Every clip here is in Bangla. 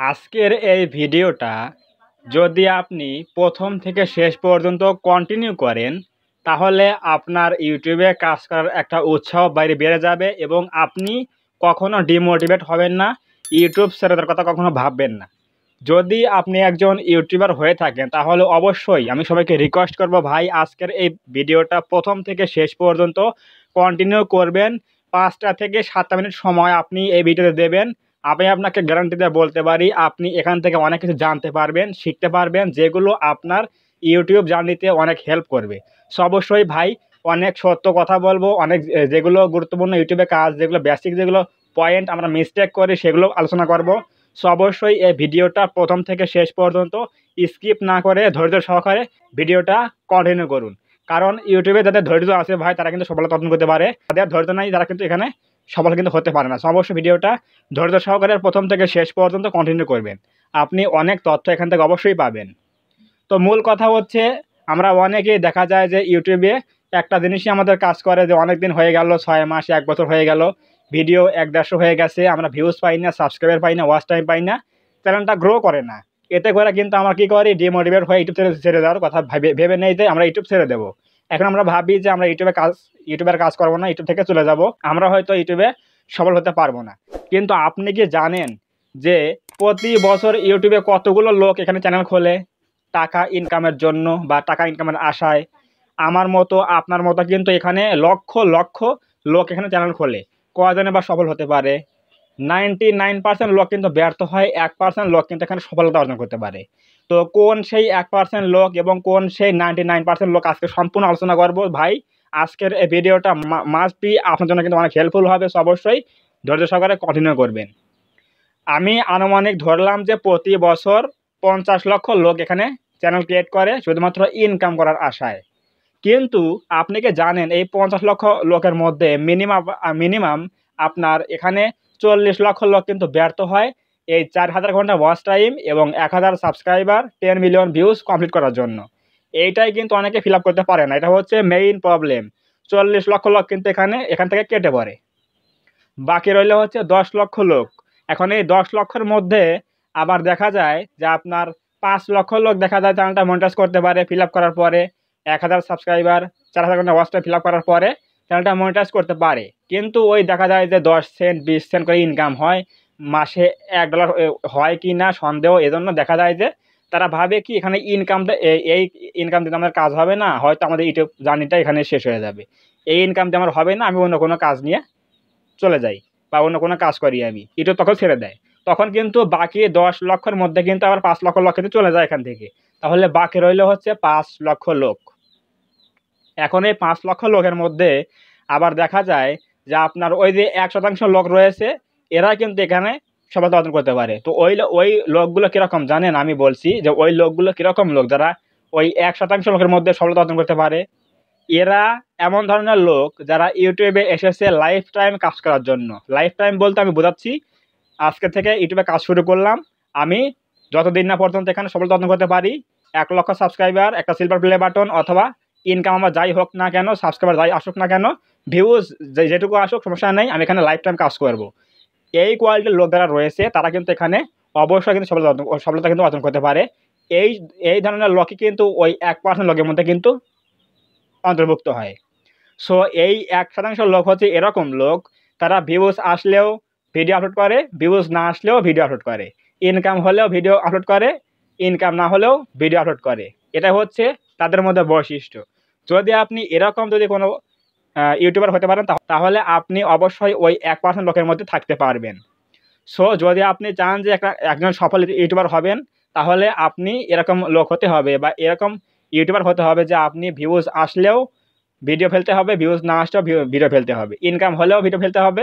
আজকের এই ভিডিওটা যদি আপনি প্রথম থেকে শেষ পর্যন্ত কন্টিনিউ করেন তাহলে আপনার ইউটিউবে কাজ করার একটা উৎসাহ বাইরে বেড়ে যাবে এবং আপনি কখনো ডিমোটিভেট হবেন না, ইউটিউব ছেড়ে দেওয়ার কথা কখনো ভাববেন না। যদি আপনি একজন ইউটিউবার হয়ে থাকেন তাহলে অবশ্যই আমি সবাইকে রিকোয়েস্ট করব, ভাই আজকের এই ভিডিওটা প্রথম থেকে শেষ পর্যন্ত কন্টিনিউ করবেন। 5টা থেকে 7টা মিনিট সময় আপনি এই ভিডিওতে দেবেন। আমি আপনাকে গ্যারান্টি দিয়ে বলতে পারি আপনি এখান থেকে অনেক কিছু জানতে পারবেন, শিখতে পারবেন, যেগুলো আপনার ইউটিউব জার্নিতে অনেক হেল্প করবে। সো অবশ্যই ভাই অনেক সত্য কথা বলবো, অনেক যেগুলো গুরুত্বপূর্ণ ইউটিউবে কাজ, যেগুলো বেসিক যেগুলো পয়েন্ট আমরা মিস্টেক করি সেগুলো আলোচনা করব। সো অবশ্যই এই ভিডিওটা প্রথম থেকে শেষ পর্যন্ত স্কিপ না করে ধৈর্য সহকারে ভিডিওটা কন্টিনিউ করুন। কারণ ইউটিউবে যাদের ধৈর্য আছে ভাই তারা কিন্তু সফলতা অর্জন করতে পারে, যাদের ধৈর্য নাই তারা কিন্তু এখানে সফল কিন্তু হতে পারে না। সো অবশ্যই ভিডিওটা ধৈর্য সহকারে প্রথম থেকে শেষ পর্যন্ত কন্টিনিউ করবেন, আপনি অনেক তথ্য এখান থেকে অবশ্যই পাবেন। তো মূল কথা হচ্ছে আমরা অনেকেই দেখা যায় যে ইউটিউবে একটা জিনিসই আমাদের কাজ করে যে অনেক দিন হয়ে গেল, 6 মাস 1 বছর হয়ে গেল, ভিডিও 1-1.5 হয়ে গেছে, আমরা ভিউজ পাই না, সাবস্ক্রাইবার পাই না, ওয়াচ টাইম পাই না, চ্যানেলটা গ্রো করে না। এতে করে কিন্তু আমরা কী করি, ডিমোটিভেট হয়ে ইউটিউব ছেড়ে দেওয়ার কথা ভেবে নেই যে আমরা ইউটিউব ছেড়ে দেবো। এখন আমরা ভাবি যে আমরা ইউটিউবের কাজ করবো না, ইউটিউব থেকে চলে যাব, আমরা হয়তো ইউটিউবে সফল হতে পারবো না। কিন্তু আপনি কি জানেন যে প্রতি বছর ইউটিউবে কতগুলো লোক এখানে চ্যানেল খোলে টাকা ইনকামের জন্য বা টাকা ইনকামের আশায়? আমার মতো আপনার মতো কিন্তু এখানে লক্ষ লক্ষ লোক এখানে চ্যানেল খোলে। কয়জনে বা সফল হতে পারে? 99% লোক কিন্তু ব্যর্থ হয়, 1% লোক কিন্তু এখানে সফলতা অর্জন করতে পারে। তো কোন সেই 1% লোক এবং কোন সেই 99% লোক আজকে সম্পূর্ণ আলোচনা করব ভাই। আজকের এই ভিডিওটা মাস্ট বি আপনার জন্য কিন্তু অনেক হেল্পফুল হবে। সো অবশ্যই ধৈর্য সহকারে কন্টিনিউ করবেন। আমি আনুমানিক ধরলাম যে প্রতি বছর 50 লক্ষ লোক এখানে চ্যানেল ক্রিয়েট করে শুধুমাত্র ইনকাম করার আশায়। কিন্তু আপনি কি জানেন এই 50 লক্ষ লোকের মধ্যে মিনিমাম আপনার এখানে 40 লক্ষ লোক কিন্তু ব্যর্থ হয় এই 4000 ঘন্টা ওয়াচ টাইম এবং 1000 সাবস্ক্রাইবার 10 মিলিয়ন ভিউজ কমপ্লিট করার জন্য। এইটাই কিন্তু অনেকে ফিল আপ করতে পারে না, এটা হচ্ছে মেইন প্রবলেম। 40 লক্ষ লোক কিন্তু এখান থেকে কেটে পড়ে, বাকি রইল হচ্ছে 10 লক্ষ লোক। এখন এই 10 লক্ষের মধ্যে আবার দেখা যায় যে আপনার 5 লক্ষ লোক দেখা যায় চ্যানেলটা মনিটাইজ করতে পারে ফিল আপ করার পরে, 1000 সাবস্ক্রাইবার 4000 ঘন্টা ওয়াচ টাইম ফিল আপ করার পরে চ্যানেলটা মনিটাইজ করতে পারে। কিন্তু ওই দেখা যায় যে 10 সেন্ট 20 সেন্ট করে ইনকাম হয়, মাসে $1 হয় কি না সন্দেহ। এজন্য দেখা যায় যে তারা ভাবে কি এখানে ইনকামটা এই ইনকাম দিতে আমাদের কাজ হবে না, হয়তো আমাদের ইউটিউব জার্নিটা এখানে শেষ হয়ে যাবে, এই ইনকাম দিয়ে আমার হবে না, আমি অন্য কোনো কাজ নিয়ে চলে যাই বা অন্য কোনো কাজ করি, আমি ইউটিউব তখন ছেড়ে দেয়। তখন কিন্তু বাকি 10 লক্ষের মধ্যে কিন্তু আবার 5 লক্ষ লোক কিন্তু চলে যায় এখান থেকে। তাহলে বাকি রইল হচ্ছে 5 লক্ষ লোক। এখন এই 5 লক্ষ লোকের মধ্যে আবার দেখা যায় যে আপনার ওই যে 1% লোক রয়েছে, এরা কিন্তু এখানে সফলতা অর্জন করতে পারে। তো ওই লোকগুলো কীরকম জানেন? আমি বলছি যে ওই লোকগুলো কীরকম লোক যারা ওই 1% লোকের মধ্যে সফলতা অর্জন করতে পারে। এরা এমন ধরনের লোক যারা ইউটিউবে এসেছে লাইফ টাইম কাজ করার জন্য। লাইফ টাইম বলতে আমি বোঝাচ্ছি, আজকে থেকে ইউটিউবে কাজ শুরু করলাম, আমি যতদিন না পর্যন্ত এখানে সফলতা অর্জন করতে পারি, 1 লক্ষ সাবস্ক্রাইবার, একটা সিলভার প্লে বাটন, অথবা ইনকাম আমার যাই হোক না কেন, সাবস্ক্রাইবার যাই আসুক না কেন, ভিউজ যেটুকু আসুক সমস্যা নেই, আমি এখানে লাইফ টাইম কাজ করব। এই কোয়ালিটির লোক যারা রয়েছে তারা কিন্তু এখানে অবশ্যই কিন্তু সফলতা কিন্তু অর্জন করতে পারে। এই এই ধরনের লোকই কিন্তু ওই 1% লোকের মধ্যে কিন্তু অন্তর্ভুক্ত হয়। সো এই 1% লোক হচ্ছে এরকম লোক, তারা ভিউজ আসলেও ভিডিও আপলোড করে, ভিউজ না আসলেও ভিডিও আপলোড করে, ইনকাম হলেও ভিডিও আপলোড করে, ইনকাম না হলেও ভিডিও আপলোড করে। এটা হচ্ছে তাদের মধ্যে বৈশিষ্ট্য। যদি আপনি এরকম যদি কোনো ইউটিউবার হতে পারেন তাহলে আপনি অবশ্যই ওই 1% লোকের মধ্যে থাকতে পারবেন। সো যদি আপনি চান যে একজন সফল ইউটিউবার হবেন তাহলে আপনি এরকম লোক হতে হবে বা এরকম ইউটিউবার হতে হবে যে আপনি ভিউজ আসলেও ভিডিও ফেলতে হবে, ভিউজ না আসলেও ভিডিও ফেলতে হবে, ইনকাম হলেও ভিডিও ফেলতে হবে,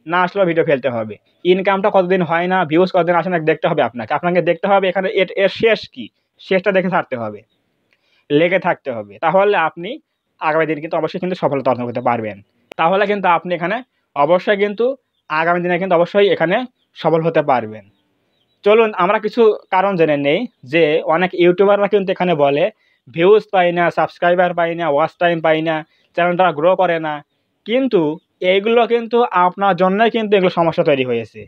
না আসলেও ভিডিও ফেলতে হবে। ইনকামটা কতদিন হয় না, ভিউজ কতদিন আসে না দেখতে হবে আপনাকে দেখতে হবে এখানে এর শেষ কী, শেষটা দেখে ছাড়তে হবে, লেগে থাকতে হবে। তাহলে আপনি আগামী দিন কিন্তু অবশ্যই কিন্তু সফলতা অর্জন করতে পারবেন। তাহলে কিন্তু আপনি এখানে অবশ্যই কিন্তু আগামী দিনে কিন্তু অবশ্যই এখানে সফল হতে পারবেন। চলুন আমরা কিছু কারণ জেনে নেই যে অনেক ইউটিউবাররা কিন্তু এখানে বলে ভিউজ পাই না, সাবস্ক্রাইবার পাই না, ওয়াচ টাইম পাই না, চ্যানেলটা গ্রো করে না। কিন্তু এইগুলো কিন্তু আপনার জন্যই কিন্তু এগুলো সমস্যা তৈরি হয়েছে।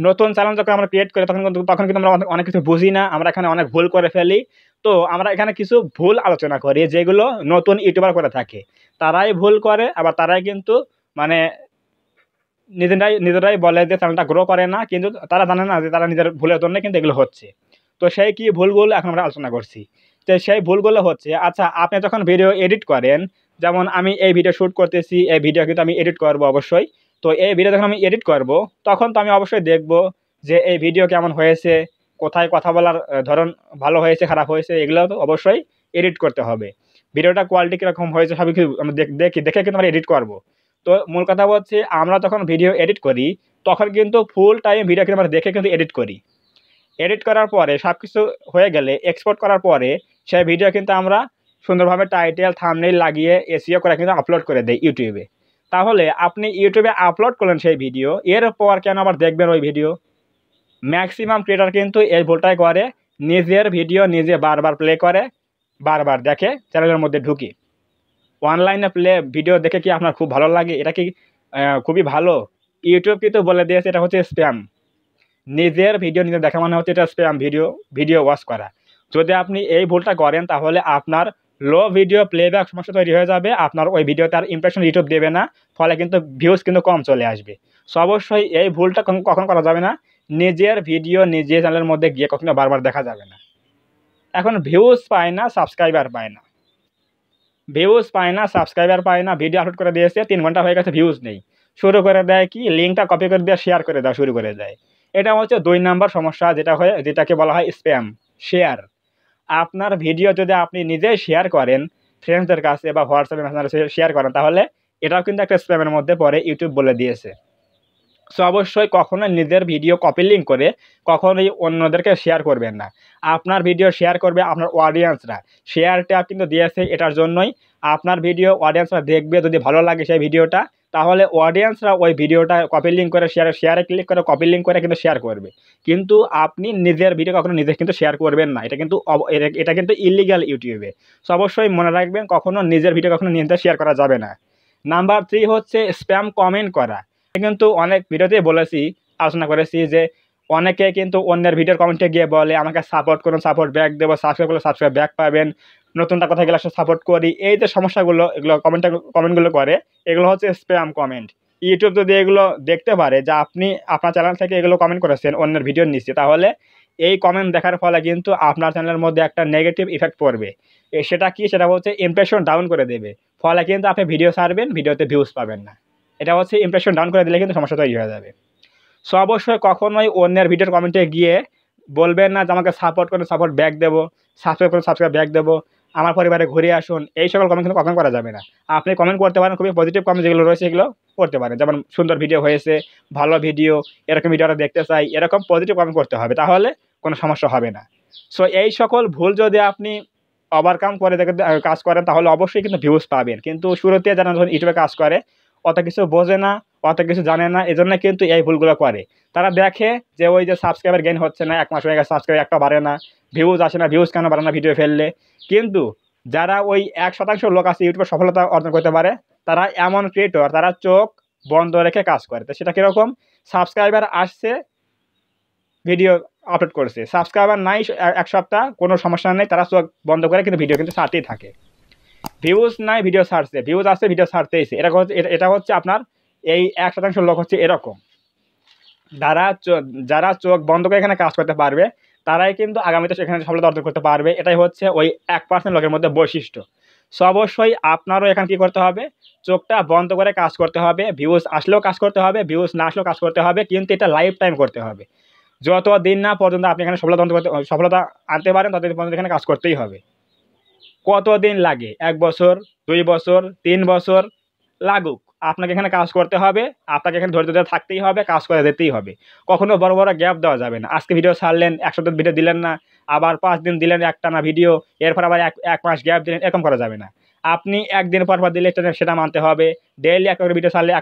নতুন চ্যানেল যখন আমরা ক্রিয়েট করি তখন কিন্তু আমরা অনেক কিছু বুঝি না, আমরা এখানে অনেক ভুল করে ফেলি। তো আমরা এখানে কিছু ভুল আলোচনা করি যেগুলো নতুন ইউটিউবার করে থাকে। তারাই ভুল করে, আবার তারাই কিন্তু মানে নিজেরাই বলে যে চ্যানেলটা গ্রো করে না, কিন্তু তারা জানে না যে তারা নিজের ভুলের জন্য কিন্তু এগুলো হচ্ছে। তো সেই কি ভুলগুলো এখন আমরা আলোচনা করছি। তো সেই ভুলগুলো হচ্ছে, আচ্ছা আপনি যখন ভিডিও এডিট করেন, যেমন আমি এই ভিডিও শ্যুট করতেছি, এই ভিডিও কিন্তু আমি এডিট করব অবশ্যই। তো এই ভিডিও যখন আমি এডিট করব, তখন তো আমি অবশ্যই দেখব যে এই ভিডিও কেমন হয়েছে, কোথায় কথা বলার ধরন ভালো হয়েছে খারাপ হয়েছে, এগুলো তো অবশ্যই এডিট করতে হবে। ভিডিওটা কোয়ালিটি কীরকম হয়েছে সবই কিছু আমরা দেখে কিন্তু আমরা এডিট করব। তো মূল কথা হচ্ছে, আমরা যখন ভিডিও এডিট করি তখন কিন্তু ফুল টাইম ভিডিও কিন্তু আমরা দেখে কিন্তু এডিট করি। এডিট করার পরে সব কিছু হয়ে গেলে এক্সপোর্ট করার পরে সেই ভিডিও কিন্তু আমরা সুন্দরভাবে টাইটেল থাম্বনেইল লাগিয়ে এসইও করে কিন্তু আপলোড করে দেই ইউটিউবে। তাহলে আপনি ইউটিউবে আপলোড করলেন সেই ভিডিও, এরপর কেন আবার দেখবেন ওই ভিডিও? ম্যাক্সিমাম ক্রিয়েটর কিন্তু এই ভুলটাই করে, নিজের ভিডিও নিজে বারবার প্লে করে, বারবার দেখে চ্যানেলের মধ্যে ঢুকি। অনলাইনে প্লে ভিডিও দেখে কি আপনার খুব ভালো লাগে? এটা কি খুবই ভালো? ইউটিউব কিন্তু বলে দিয়েছে এটা হচ্ছে স্প্যাম। নিজের ভিডিও নিজে দেখা মানে হচ্ছে এটা স্প্যাম ভিডিও ওয়াচ করা। যদি আপনি এই ভুলটা করেন তাহলে আপনার লো ভিডিও প্লেব্যাক সমস্যা তৈরি হয়ে যাবে। আপনার ওই ভিডিওতে আর ইমপ্রেশন ইউটিউব দেবে না। ফলে কিন্তু ভিউজ কিন্তু কম চলে আসবে। সো অবশ্যই এই ভুলটা কখনো করা যাবে না। নিজের ভিডিও নিজে চ্যানেলের মধ্যে গিয়ে কখনো বারবার দেখা যাবে না। এখন ভিউজ পায় না, সাবস্ক্রাইবার পায় না। ভিউজ পায় না, সাবস্ক্রাইবার পায় না, ভিডিও আপলোড করে দিয়েছে ৩ ঘন্টা হয়ে গেছে, ভিউজ নেই। শুরু করে দেয় কি, লিঙ্কটা কপি করে দিয়ে শেয়ার করে দেওয়া শুরু করে দেয়। এটা হচ্ছে ২ নাম্বার সমস্যা, যেটাকে বলা হয় স্প্যাম শেয়ার। আপনার ভিডিও যদি আপনি নিজেই শেয়ার করেন ফ্রেন্ডসদের কাছে বা হোয়াটসঅ্যাপে মেসেঞ্জারে শেয়ার করেন, তাহলে এটাও কিন্তু একটা স্প্যামের মধ্যে পড়ে, ইউটিউব বলে দিয়েছে। সো অবশ্যই কখনোই নিজের ভিডিও কপি লিঙ্ক করে কখনোই অন্যদেরকে শেয়ার করবেন না। আপনার ভিডিও শেয়ার করবে আপনার অডিয়েন্সরা। শেয়ার ট্যাব কিন্তু দিয়েছে এটার জন্যই। আপনার ভিডিও অডিয়েন্সরা দেখবে, যদি ভালো লাগে সেই ভিডিওটা, তাহলে অডিয়েন্সরা ওই ভিডিওটা কপি লিঙ্ক করে শেয়ারে ক্লিক করে কপি লিঙ্ক করে কিন্তু শেয়ার করবে। কিন্তু আপনি নিজের ভিডিও কখনো নিজে কিন্তু শেয়ার করবেন না। এটা কিন্তু ইল্লিগাল ইউটিউবে। সো অবশ্যই মনে রাখবেন, কখনো নিজের ভিডিও কখনো নিজে শেয়ার করা যাবে না। নাম্বার 3 হচ্ছে স্প্যাম কমেন্ট করা। কিন্তু অনেক ভিডিওতেই বলেছি, আলোচনা করেছি যে অনেকে কিন্তু অন্যের ভিডিওর কমেন্টে গিয়ে বলে আমাকে সাপোর্ট করুন, সাপোর্ট ব্যাক দেবো, সাবস্ক্রাইব করলে সাবস্ক্রাইব ব্যাক পাবেন, নতুনটা কোথায় গেলে সাপোর্ট করি। এই যে সমস্যাগুলো, এগুলো কমেন্টগুলো করে, এগুলো হচ্ছে স্প্যাম কমেন্ট। ইউটিউব যদি এগুলো দেখতে পারে যে আপনি আপনার চ্যানেল থেকে এগুলো কমেন্ট করেছেন অন্যের ভিডিওর নিচে, তাহলে এই কমেন্ট দেখার ফলে কিন্তু আপনার চ্যানেলের মধ্যে একটা নেগেটিভ ইফেক্ট পড়বে। সেটা কি? সেটা হচ্ছে ইমপ্রেশন ডাউন করে দেবে। ফলে কিন্তু আপনি ভিডিও ছাড়বেন, ভিডিওতে ভিউজ পাবেন না। এটা হচ্ছে ইমপ্রেশন ডাউন করে দিলে কিন্তু সমস্যা তৈরি হয়ে যাবে। সো অবশ্যই কখনোই অন্যের ভিডিওর কমেন্টে গিয়ে বলবেন না যে আমাকে সাপোর্ট করুন, সাপোর্ট ব্যাক দেবো, সাবস্ক্রাইব করুন, সাবস্ক্রাইব ব্যাক দেবো, আমার পরিবারে ঘুরে আসুন। এই সকল কমেন্ট কিন্তু কখনো করা যাবে না। আপনি কমেন্ট করতে পারেন, খুবই পজিটিভ কমেন্ট যেগুলো রয়েছে এগুলো করতে পারেন। যেমন সুন্দর ভিডিও হয়েছে, ভালো ভিডিও, এরকম ভিডিওটা দেখতে চাই, এরকম পজিটিভ কমেন্ট করতে হবে, তাহলে কোনো সমস্যা হবে না। সো এই সকল ভুল যদি আপনি ওভারকাম করে কাজ করেন, তাহলে অবশ্যই কিন্তু ভিউজ পাবেন। কিন্তু শুরুতে যারা যখন ইউটিউবে কাজ করে অত কিছু বোঝে না, অত কিছু জানে না, এজন্য কিন্তু এই ভুলগুলো করে। তারা দেখে যে ওই যে সাবস্ক্রাইবার গেইন হচ্ছে না, ১ মাস হয়ে গেছে সাবস্ক্রাইব একটা বাড়ে না, ভিউজ আসে না, ভিউজ কেন বাড়ে না ভিডিও ফেললে। কিন্তু যারা ওই ১% লোক আছে ইউটিউবে সফলতা অর্জন করতে পারে, তারা এমন ক্রিয়েটর, তারা চোখ বন্ধ রেখে কাজ করে। তো সেটা কীরকম? সাবস্ক্রাইবার আসছে, ভিডিও আপলোড করছে, সাবস্ক্রাইবার নাই ১ সপ্তাহ, কোনো সমস্যা নেই, তারা চোখ বন্ধ করে কিন্তু ভিডিও কিন্তু ছাড়তেই থাকে। ভিউজ নাই, ভিডিও ছাড়ছে, ভিউজ আসছে, ভিডিও ছাড়তেইছে। এটা হচ্ছে আপনার এই ১% লোক হচ্ছে এরকম। যারা চোখ বন্ধ করে এখানে কাজ করতে পারবে, তারাই কিন্তু আগামীতে সেখানে সফলতা অর্জন করতে পারবে। এটাই হচ্ছে ওই 1% লোকের মধ্যে বৈশিষ্ট্য। সো অবশ্যই আপনারও এখানে কী করতে হবে? চোখটা বন্ধ করে কাজ করতে হবে। ভিউজ আসলেও কাজ করতে হবে, ভিউজ না আসলেও কাজ করতে হবে, কিন্তু এটা লাইফ টাইম করতে হবে। যতদিন না পর্যন্ত আপনি এখানে সফলতা আনতে পারেন, ততদিন পর্যন্ত এখানে কাজ করতেই হবে। কতদিন লাগে? ১ বছর, ২ বছর, ৩ বছর লাগুক, আপনাকে এখানে কাজ করতে হবে। আপনাকে এখানে ধৈর্য ধরে থাকতেই হবে, কাজ করে যেতেই হবে। কখনো বড় গ্যাপ দেওয়া যাবে না। আজকে ভিডিও ছাড়লেন, ১ সপ্তাহ ভিডিও দিলেন না, আবার ৫ দিন দিলেন একটানা ভিডিও, এরপর আবার ১ মাস গ্যাপ দিলেন, এরকম করা যাবে না। আপনি ১ দিন পর দিলে সেটা মানতে হবে। ডেইলি একটা করে ভিডিও ছাড়লে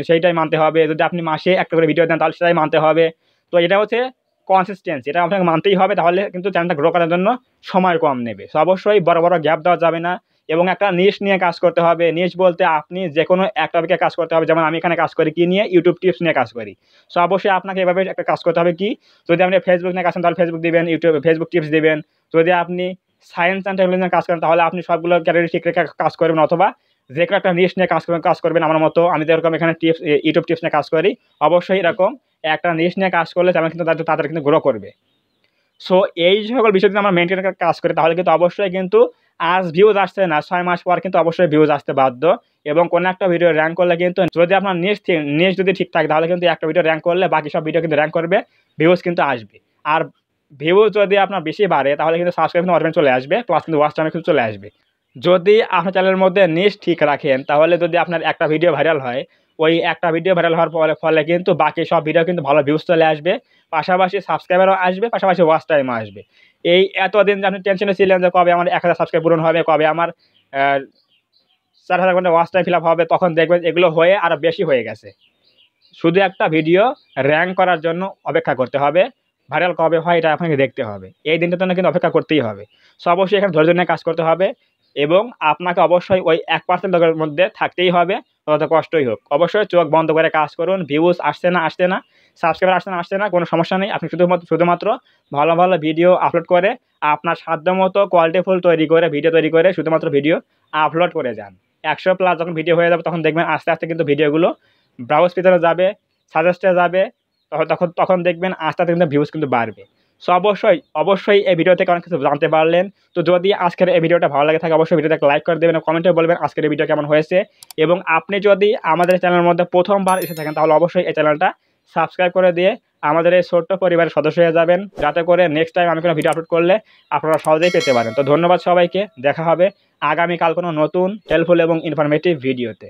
সেইটাই মানতে হবে। যদি আপনি মাসে একটা করে ভিডিও দেন, তাহলে সেটাই মানতে হবে। তো এটা হচ্ছে কনসিস্টেন্সি, এটা আপনাকে মানতেই হবে, তাহলে কিন্তু চ্যানেলটা গ্রো করার জন্য সময় কম নেবে। সো অবশ্যই বড় গ্যাপ দেওয়া যাবে না। এবং একটা নিশ নিয়ে কাজ করতে হবে। নিশ বলতে আপনি যে কোনো একটা টপিকে কাজ করতে হবে। যেমন আমি এখানে কাজ করি কি নিয়ে, ইউটিউব টিপস নিয়ে কাজ করি। সো অবশ্যই আপনাকে এভাবে একটা কাজ করতে হবে কি, যদি আপনি ফেসবুক নিয়ে কাজ করেন তাহলে ফেসবুক দিবেন, ইউটিউবে ফেসবুক টিপস দিবেন। যদি আপনি সায়েন্স অ্যান্ড টেকনোলজি নিয়ে কাজ করেন তাহলে আপনি সবগুলো ক্যাটাগরি ঠিক রেখে কাজ করবেন, অথবা যে কোনো একটা নিশ নিয়ে কাজ করবেন আমার মতো। আমি যেরকম এখানে টিপস ইউটিউব টিপস নিয়ে কাজ করি, অবশ্যই এরকম একটা নিশ নিয়ে কাজ করলে চ্যানেল কিন্তু তাদের কিন্তু গ্রো করবে। সো এই সকল বিষয় যদি আমরা মেনটেন করে কাজ করি তাহলে কিন্তু অবশ্যই কিন্তু আজ ভিউজ আসছে না, 6 মাস পর কিন্তু অবশ্যই ভিউজ আসতে বাধ্য। এবং কোনো একটা ভিডিও র্যাঙ্ক করলে কিন্তু যদি আপনার নিশ যদি ঠিক থাকে তাহলে কিন্তু একটা ভিডিও র্যাঙ্ক করলে বাকি সব ভিডিও কিন্তু র্যাঙ্ক করবে, ভিউজ কিন্তু আসবে। আর ভিউজ যদি আপনার বেশি বাড়ে তাহলে কিন্তু সাবস্ক্রাইব কিন্তু অটোমেটিক চলে আসবে, প্লাস কিন্তু ওয়াচ টাইম কিন্তু চলে আসবে। যদি আপনার চ্যানেলের মধ্যে নিশ ঠিক রাখেন তাহলে যদি আপনার একটা ভিডিও ভাইরাল হয়, ওই একটা ভিডিও ভাইরাল হওয়ার ফলে কিন্তু বাকি সব ভিডিও কিন্তু ভালো ভিউজ চলে আসবে, পাশাপাশি সাবস্ক্রাইবারও আসবে, পাশাপাশি ওয়াচ টাইমও আসবে। এই এতদিন যে আপনি টেনশনে ছিলেন যে কবে আমার 1000 সাবস্ক্রাইব পূরণ হবে, কবে আমার 4000 ঘন্টা ওয়াচ টাইম ফিল আপ হবে, তখন দেখবেন এগুলো হয়ে আরও বেশি হয়ে গেছে। শুধু একটা ভিডিও র্যাঙ্ক করার জন্য অপেক্ষা করতে হবে, ভাইরাল কবে হয় এটা আপনাকে দেখতে হবে, এই দিনটার জন্য কিন্তু অপেক্ষা করতেই হবে। সো অবশ্যই এখানে ধৈর্য নিয়ে কাজ করতে হবে এবং আপনাকে অবশ্যই ওই 1% লোকের মধ্যে থাকতেই হবে, তত কষ্টই হোক। অবশ্যই চোখ বন্ধ করে কাজ করুন, ভিউজ আসছে না, সাবস্ক্রাইবার আসছে না, কোনো সমস্যা নেই। আপনি শুধুমাত্র ভালো ভালো ভিডিও আপলোড করে আপনার সাধ্যমতো কোয়ালিটিফুল ভিডিও তৈরি করে শুধুমাত্র ভিডিও আপলোড করে যান। 100+ যখন ভিডিও হয়ে যাবে তখন দেখবেন আস্তে আস্তে কিন্তু ভিডিওগুলো ব্রাউজ ভিতরে যাবে, সাজেস্টে যাবে, তখন দেখবেন আস্তে আস্তে কিন্তু ভিউজ কিন্তু বাড়বে। সো অবশ্যই এই ভিডিও থেকে অনেক কিছু জানতে পারলেন। তো যদি আজকের এই ভিডিওটা ভালো লাগে থাকে অবশ্যই ভিডিওতে একটা লাইক করে দেবেন, কমেন্টে বলবেন আজকের এই ভিডিও কেমন হয়েছে। এবং আপনি যদি আমাদের চ্যানেলের মধ্যে প্রথমবার এসে থাকেন তাহলে অবশ্যই এই চ্যানেলটা সাবস্ক্রাইব করে দিয়ে আমাদের এই ছোট্ট পরিবারের সদস্য হয়ে যাবেন, যাতে করে নেক্সট টাইম আমি কোনো ভিডিও আপলোড করলে আপনারা সহজেই পেতে পারেন। তো ধন্যবাদ সবাইকে, দেখা হবে আগামীকাল কোনো নতুন হেল্পফুল এবং ইনফরমেটিভ ভিডিওতে।